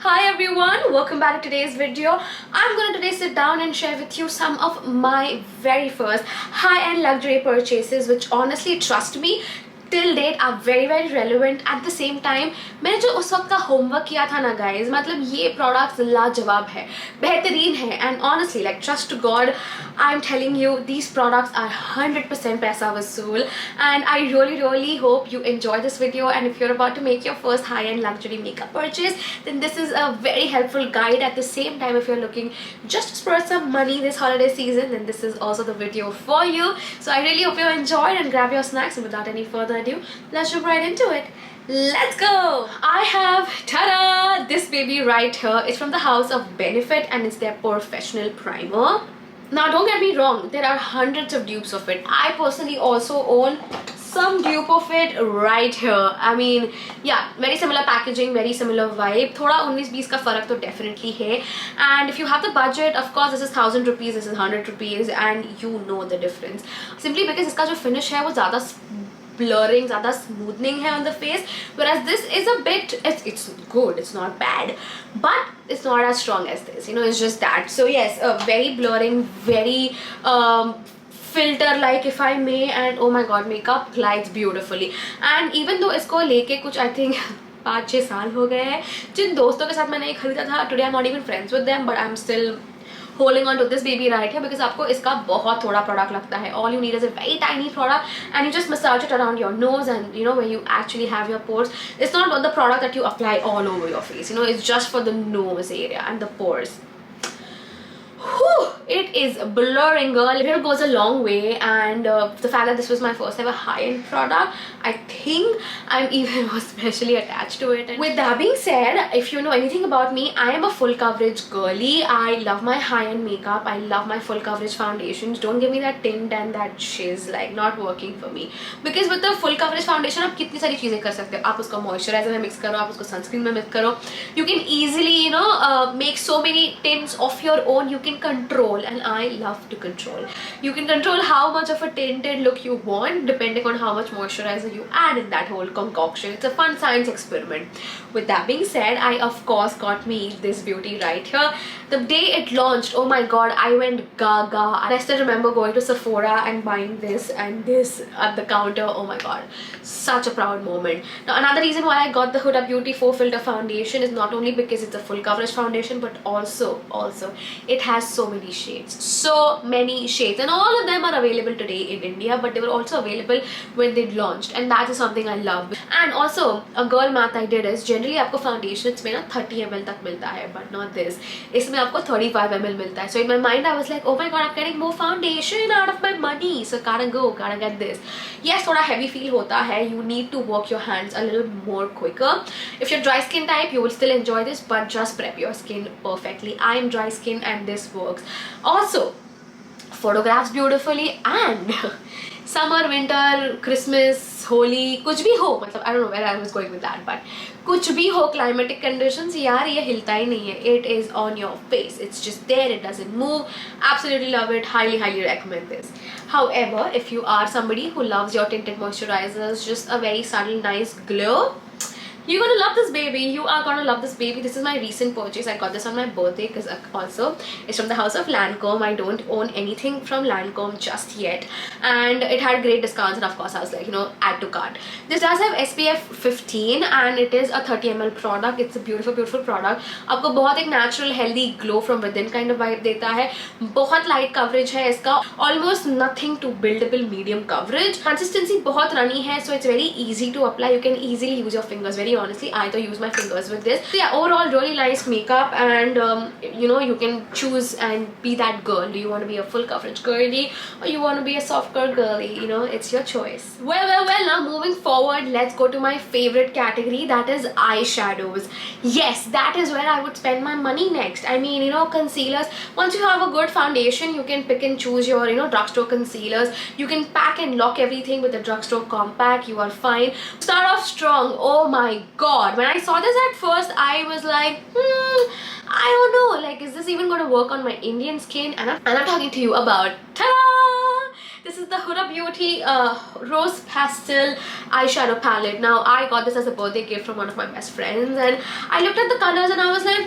Hi everyone, welcome back to today's video. I'm gonna today sit down and share with you some of my very first high-end luxury purchases, which honestly, trust me, till date are very relevant. At the same time, मैंने जो उस वक्त का homework किया था ना guys, मतलब ये प्रोडक्ट्स लाजवाब है, बेहतरीन है, and honestly, like trust to God, I'm telling you, these products are 100% पैसा वसूल. And I really hope you enjoy this video. And if you're about to make your first high-end luxury makeup purchase, then this is a very helpful guide. At the same time, if you're looking just to spend some money this holiday season, then this is also the video for you. So I really hope you enjoyed, and grab your snacks, and without any further ado, let's jump right into it. Let's go! I have, ta-da, this baby right here. It's from the house of Benefit and it's their professional primer. Now don't get me wrong, there are hundreds of dupes of it. I personally also own some dupe of it right here. I mean, yeah, very similar packaging, very similar vibe. थोड़ा 19-20 का फर्क तो definitely है. And if you have the budget, of course, this is 1000 rupees, this is 100 rupees, and you know the difference. Simply because इसका जो finish है वो ज़्यादा blurring, ज़्यादा smoothing है on the face, whereas this is a bit, it's good, it's not bad, but it's not as strong as this, you know, it's just that. So yes, very blurring, very filter like, if I may, and oh my god, makeup glides beautifully. And even though इसको लेके कुछ I think 5-6 साल हो गए हैं, जिन दोस्तों के साथ मैंने ये खरीदा था, today I'm not even friends with them, but I'm still holding on to this baby right here because आपको इसका बहुत थोड़ा product लगता है. All you need is a very tiny product and you just massage it around your nose, and you know, where you actually have your pores. It's not the product that you apply all over your face, you know, it's just for the nose area and the pores. Whew, it is blurring, girl. It goes a long way, and the fact that this was my first ever high-end product, I think I'm even more specially attached to it. And with that being said, if you know anything about me, I am a full coverage girly. I love my high-end makeup. I love my full coverage foundations. Don't give me that tint and that shiz, like not working for me. Because with the full coverage foundation, आप कितनी सारी चीजें कर सकते हो. आप उसको moisturizer में mix करो, आप उसको sunscreen में mix करो. You can easily, you know, make so many tints of your own. You can control, and I love to control. You can control how much of a tinted look you want depending on how much moisturizer you add in that whole concoction. It's a fun science experiment. With that being said, I of course got me this beauty right here. The day it launched, oh my god, I went gaga. And I still remember going to Sephora and buying this and this at the counter. Oh my god, such a proud moment. Now another reason why I got the Huda Beauty 4 Filter foundation is not only because it's a full coverage foundation, but also it has so many shades, and all of them are available today in India, but they were also available when they launched, and that is something I love. And also a girl math I did is, generally आपको foundations में ना 30 ml तक मिलता है, but not this. इसमें आपको 35 ml मिलता है. So in my mind I was like, oh my god, I'm getting more foundation out of my money, so gotta get this. Yes, थोड़ा heavy feel होता है. You need to work your hands a little more quicker. If you're dry skin type, you will still enjoy this, but just prep your skin perfectly. I am dry skin and this works. Also, photographs beautifully, and summer, winter, Christmas, Holi, कुछ भी हो, मतलब I don't know where I was going with that, but कुछ भी हो, climatic conditions, यार ये हिलता ही नहीं है. It is on your face. It's just there. It doesn't move. Absolutely love it. Highly recommend this. However, if you are somebody who loves your tinted moisturizers, just a very subtle, nice glow, you're gonna love this baby. You are gonna love this baby. This is my recent purchase. I got this on my birthday because also it's from the house of Lancome. I don't own anything from Lancome just yet, and it had great discounts, and of course I was like, you know, add to cart. This does have SPF 15 and it is a 30 ml product. It's a beautiful product. आपको बहुत एक natural healthy glow from within kind of vibe देता है. बहुत light coverage है इसका. Almost nothing to buildable medium coverage. Consistency बहुत runny है, so it's very easy to apply. You can easily use your fingers. Very honestly, I to use my fingers with this. So yeah, overall really nice makeup, and you know, you can choose and be that girl. Do you want to be a full coverage girly, or you want to be a soft girl girly? You know, it's your choice. Well, now moving forward, let's go to my favorite category, that is eyeshadows. Yes, that is where I would spend my money next. I mean, you know, concealers. Once you have a good foundation, you can pick and choose your, you know, drugstore concealers. You can pack and lock everything with a drugstore compact. You are fine. Start off strong. Oh my god, when I saw this at first, I was like, I don't know, like, is this even going to work on my Indian skin? And I'm talking to you about, ta-da! This is the Huda Beauty Rose Pastel eyeshadow palette. Now, I got this as a birthday gift from one of my best friends, and I looked at the colors and I was like,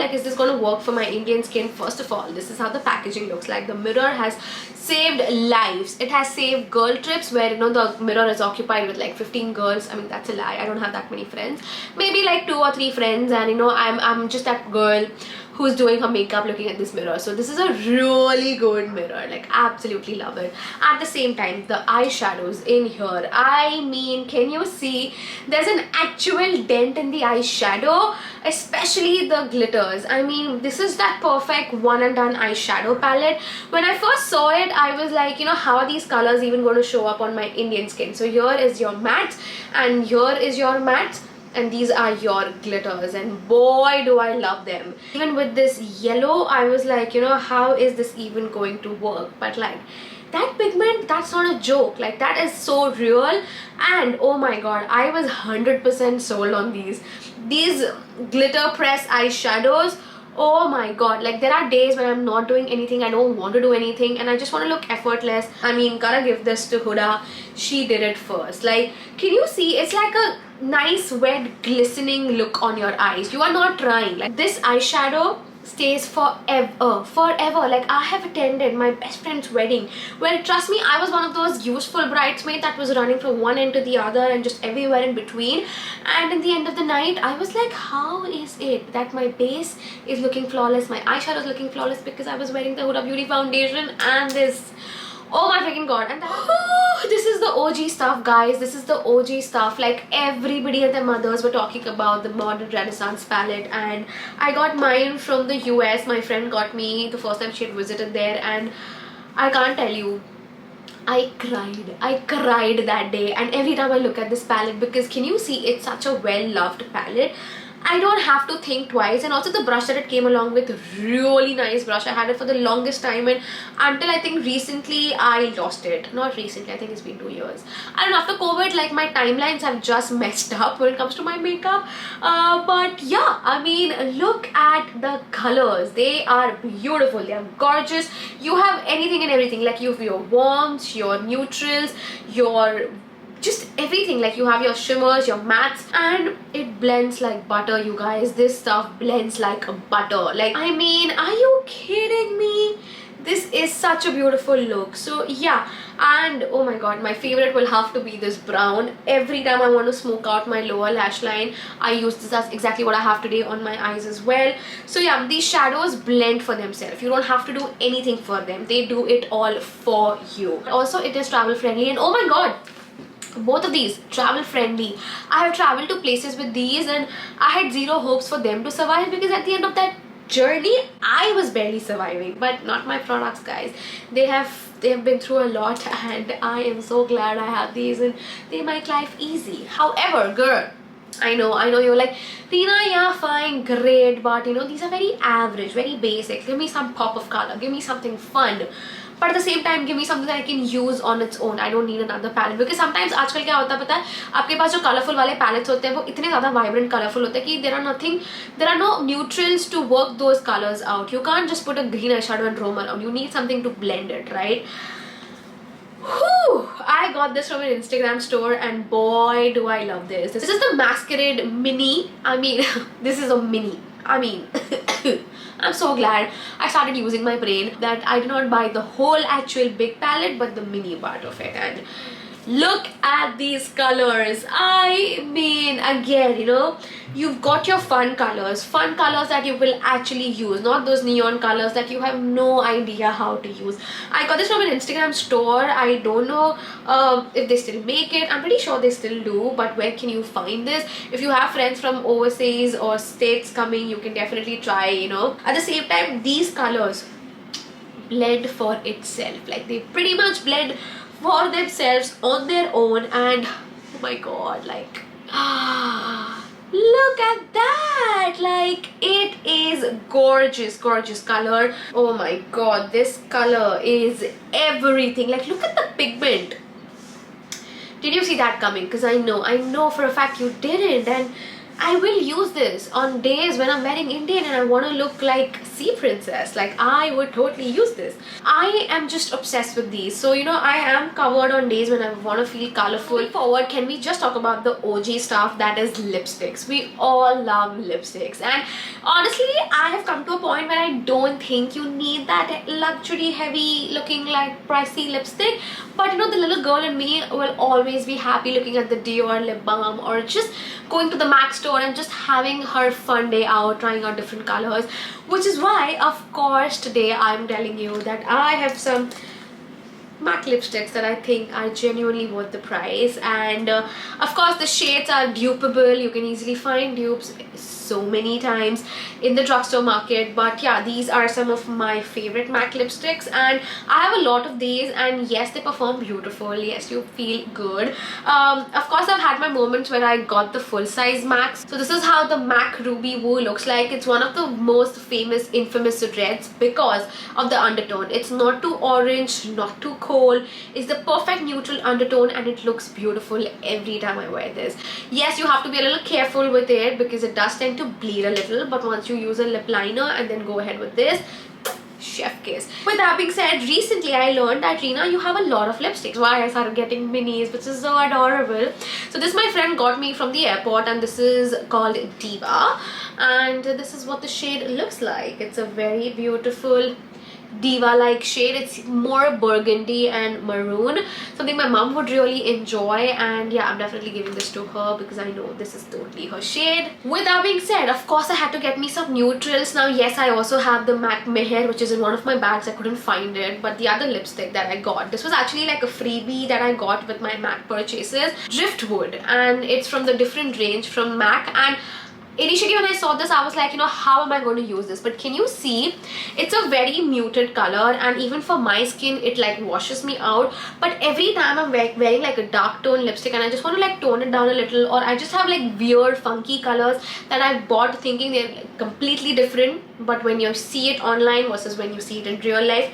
like, is this going to work for my Indian skin? First of all, this is how the packaging looks like. The mirror has saved lives. It has saved girl trips where, you know, the mirror is occupied with like 15 girls. I mean, that's a lie. I don't have that many friends. Maybe like 2 or 3 friends, and you know, I'm just that girl who's doing her makeup looking at this mirror. So this is a really good mirror, like absolutely love it. At the same time, the eyeshadows in here, I mean, can you see there's an actual dent in the eyeshadow, especially the glitters. I mean, this is that perfect one and done eyeshadow palette. When I first saw it, I was like, you know, how are these colors even going to show up on my Indian skin? So here is your mattes and here is your mattes, and these are your glitters, and boy do I love them. Even with this yellow, I was like, you know, how is this even going to work? But like, that pigment, that's not a joke. Like, that is so real. And oh my god, I was 100% sold on these glitter press eyeshadows. Oh my god, like there are days when I'm not doing anything, I don't want to do anything, and I just want to look effortless. I mean, gotta give this to Huda. She did it first. Like, can you see? It's like a nice wet glistening look on your eyes. You are not trying. Like, this eyeshadow stays forever. Like, I have attended my best friend's wedding, well, trust me, I was one of those useful bridesmaids that was running from one end to the other and just everywhere in between. And in the end of the night, I was like, how is it that my base is looking flawless, my eyeshadow is looking flawless, because I was wearing the Huda Beauty foundation and this. Oh my freaking god. And this is the OG stuff, guys. This is the OG stuff. Like, everybody and their mothers were talking about the Modern Renaissance palette, and I got mine from the US. My friend got me the first time she had visited there, and I can't tell you, I cried that day. And every time I look at this palette, because can you see, it's such a well loved palette, I don't have to think twice. And also the brush that it came along with, really nice brush. I had it for the longest time, and until I think recently I lost it. Not recently, I think it's been 2 years. I don't know, after COVID, like, my timelines have just messed up when it comes to my makeup. But yeah, I mean, look at the colors. They are beautiful, they are gorgeous. You have anything and everything. Like, you have your warmth, your neutrals, your just everything. Like, you have your shimmers, your mattes, and it blends like butter, you guys. This stuff blends like butter. Like, I mean, are you kidding me? This is such a beautiful look. So yeah, and oh my god, my favorite will have to be this brown. Every time I want to smoke out my lower lash line, I use this. That's exactly what I have today on my eyes as well. So yeah, these shadows blend for themselves. You don't have to do anything for them. They do it all for you. Also, it is travel friendly, and oh my god, both of these travel friendly. I have traveled to places with these, and I had zero hopes for them to survive, because at the end of that journey I was barely surviving. But not my products, guys. They have been through a lot, and I am so glad I have these, and they make life easy. However, girl, I know you're like, Reena, yeah, fine, great, but you know, these are very average, very basic. Give me some pop of color, give me something fun, but at the same time give me something that I can use on its own. I don't need another palette, because sometimes आजकल क्या होता है पता है, आपके पास जो colourful वाले palettes होते हैं वो इतने ज़्यादा vibrant colourful होते हैं कि there are no neutrals to work those colors out. You can't just put a green eyeshadow and roam around. You need something to blend it, right? Whew, I got this from an Instagram store, and boy do I love this. This is the Masquerade Mini. I mean, this is a mini. I mean, I'm so glad I started using my brain that I did not buy the whole actual big palette, but the mini part of it. And look at these colors. I mean, again, you know, you've got your fun colors that you will actually use, not those neon colors that you have no idea how to use. I got this from an Instagram store. I don't know if they still make it. I'm pretty sure they still do, but where can you find this? If you have friends from overseas or states coming, you can definitely try, you know. At the same time, these colors blend for itself. Like, they pretty much blend for themselves on their own, and oh my god, like, look at that. Like, it is gorgeous color. Oh my god, this color is everything. Like, look at the pigment. Did you see that coming? Because I know for a fact you didn't. And I will use this on days when I'm wearing Indian and I want to look like sea princess. Like, I would totally use this. I am just obsessed with these. So, you know, I am covered on days when I want to feel colorful. Moving forward, can we just talk about the OG stuff, that is lipsticks. We all love lipsticks, and honestly, I have come to a point where I don't think you need that luxury heavy looking like pricey lipstick. But you know, the little girl in me will always be happy looking at the Dior lip balm, or just going to the MAC store and just having her fun day out trying out different colors, which is why of course today I'm telling you that I have some MAC lipsticks that I think are genuinely worth the price. And of course the shades are dupeable. You can easily find dupes so many times in the drugstore market. But yeah, these are some of my favorite MAC lipsticks, and I have a lot of these, and yes, they perform beautiful. Yes, you feel good. Of course, I've had my moments where I got the full size MACs. So this is how the MAC Ruby Woo looks like. It's one of the most famous infamous reds because of the undertone. It's not too orange, not too cold. It's the perfect neutral undertone, and it looks beautiful every time I wear this. Yes, you have to be a little careful with it because it does tend to bleed a little, but once you use a lip liner and then go ahead with this, chef kiss. With that being said, recently I learned that, Reena, you have a lot of lipsticks. Why? I started getting minis, which is so adorable. So this my friend got me from the airport, and this is called Diva, and this is what the shade looks like. It's a very beautiful Diva like shade. It's more burgundy and maroon, something my mom would really enjoy, and yeah, I'm definitely giving this to her because I know this is totally her shade. With that being said, of course I had to get me some neutrals. Now yes, I also have the MAC Meher, which is in one of my bags. I couldn't find it, but the other lipstick that I got, this was actually like a freebie that I got with my MAC purchases, Driftwood, and it's from the different range from MAC. And initially when I saw this, I was like, you know, how am I going to use this? But can you see, it's a very muted color, and even for my skin it like washes me out. But every time I'm wearing like a dark tone lipstick and I just want to like tone it down a little, or I just have like weird funky colors that I bought thinking they're like completely different, but when you see it online versus when you see it in real life,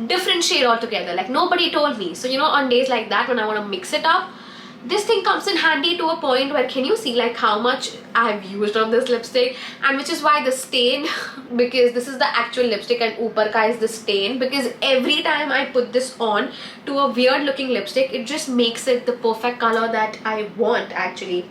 different shade altogether. Like nobody told me. So you know, on days like that when I want to mix it up, this thing comes in handy to a point where, can you see like how much I've used of this lipstick? And which is why the stain because this is the actual lipstick and upar ka is the stain, because every time I put this on to a weird looking lipstick, it just makes it the perfect color that I want actually.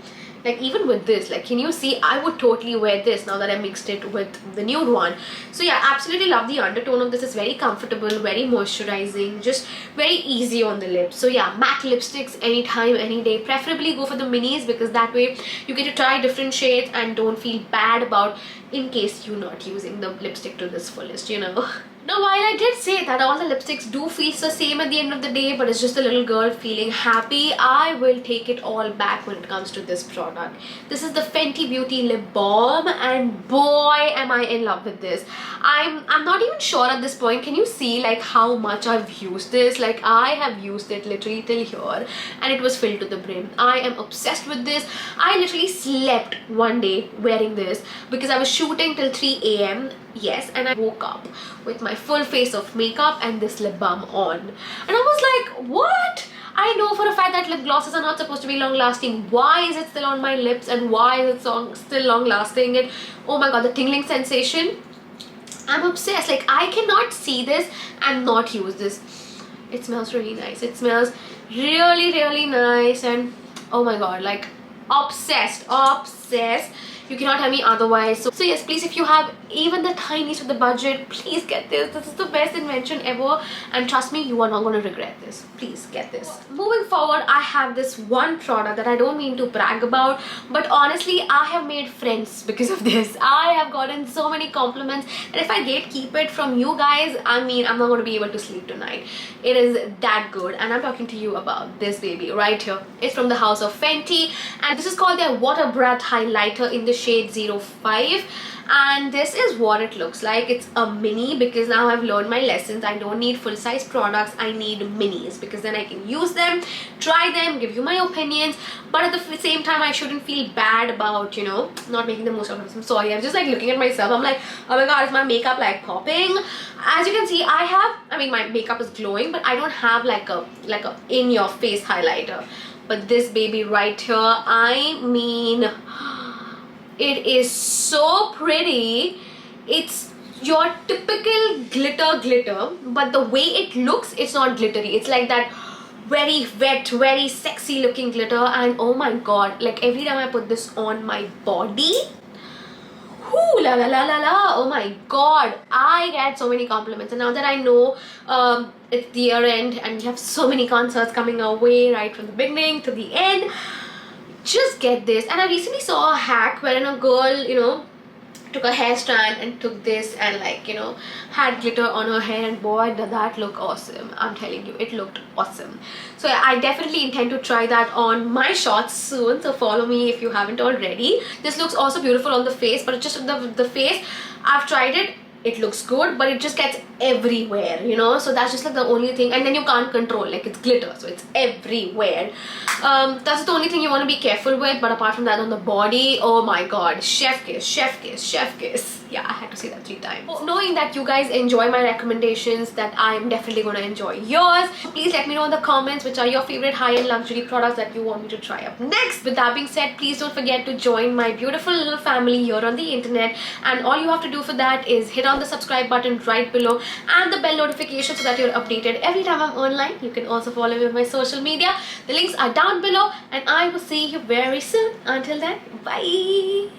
Like even with this, like can you see, I would totally wear this now that I mixed it with the nude one. So yeah, absolutely love the undertone of this. It's very comfortable, very moisturizing, just very easy on the lips. So yeah, MAC lipsticks anytime, any day. Preferably go for the minis because that way you get to try different shades and don't feel bad about in case you're not using the lipstick to this fullest, you know. Now while I did say that all the lipsticks do feel the same at the end of the day, but it's just a little girl feeling happy, I will take it all back when it comes to this product. This is the Fenty Beauty Lip Balm, and boy am I in love with this. I'm not even sure at this point. Can you see like how much I've used this? Like I have used it literally till here and it was filled to the brim. I am obsessed with this. I literally slept one day wearing this because I was shooting till 3 AM. Yes, and I woke up with my full face of makeup and this lip balm on, and I was like, what? I know for a fact that lip glosses are not supposed to be long lasting. Why is it still on my lips, and why is it still long lasting? And oh my god, the tingling sensation, I'm obsessed. Like I cannot see this and not use this. It smells really nice. It smells really nice, and oh my god, like obsessed. You cannot tell me otherwise. So yes, please, if you have even the tiniest of the budget, please get this. This is the best invention ever, and trust me, you are not going to regret this. Please get this. Moving forward, I have this one product that I don't mean to brag about, but honestly I have made friends because of this. I have gotten so many compliments, and if I gatekeep it from you guys, I mean, I'm not going to be able to sleep tonight. It is that good, and I'm talking to you about this baby right here. It's from the house of Fenty, and this is called their Water Breath Highlighter in the shade 05, and this is what it looks like. It's a mini because now I've learned my lessons. I don't need full size products, I need minis because then I can use them, try them, give you my opinions, but at the same time I shouldn't feel bad about, you know, not making the most of it. I'm sorry, I'm just like looking at myself, I'm like, oh my god, is my makeup like popping? As you can see, I mean my makeup is glowing, but I don't have like a in your face highlighter. But this baby right here, I mean, It is so pretty. It's your typical glitter, but the way it looks, it's not glittery. It's like that very wet, very sexy looking glitter. And oh my god, like every time I put this on my body, whoo, la la la la la, oh my god, I get so many compliments. And now that I know it's the year end and we have so many concerts coming our way right from the beginning to the end, just get this. And I recently saw a hack wherein a girl, you know, took a hair strand and took this and, like, you know, had glitter on her hair, and boy did that look awesome. I'm telling you, it looked awesome. So I definitely intend to try that on my shots soon, so follow me if you haven't already. This looks also beautiful on the face, but just the face, I've tried it, it looks good, but it just gets everywhere, you know. So that's just like the only thing. And then you can't control, like, it's glitter, so it's everywhere. That's the only thing you want to be careful with. But apart from that, on the body, oh my god, chef kiss, chef kiss, chef kiss. Yeah, I had to say that 3 times. Knowing that you guys enjoy my recommendations, that I'm definitely going to enjoy yours. Please let me know in the comments which are your favorite high-end luxury products that you want me to try up next. With that being said, please don't forget to join my beautiful little family here on the internet. And all you have to do for that is hit on the subscribe button right below and the bell notification so that you're updated every time I'm online. You can also follow me on my social media. The links are down below, and I will see you very soon. Until then, bye.